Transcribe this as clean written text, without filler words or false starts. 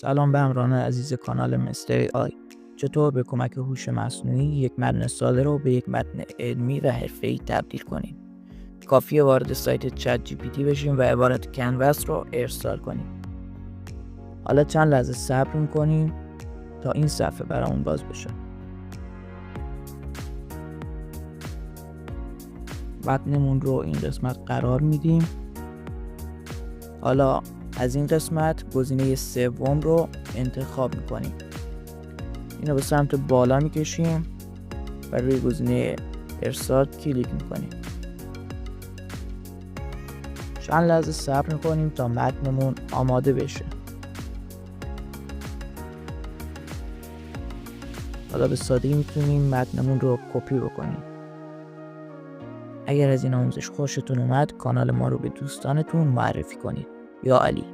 سلام به همراهان عزیز کانال مستری آی. چطور به کمک هوش مصنوعی یک متن ساده رو به یک متن علمی و حرفه‌ای تبدیل کنیم؟ کافیه وارد سایت چت جی پی تی بشیم و عبارت کنوس رو ارسال کنیم. حالا چند لحظه صبر می‌کنیم تا این صفحه برامون باز بشه. متنمون رو این قسمت قرار میدیم. حالا از این قسمت گزینه سوم رو انتخاب میکنیم. اینو به سمت بالا میکشیم و روی گزینه ارسال کلیک میکنیم. چند لحظه صبر میکنیم تا متنمون آماده بشه. حالا به سادگی میتونیم متنمون رو کپی بکنیم. اگر از این آموزش خوشتون اومد کانال ما رو به دوستانتون معرفی کنید. یا علی.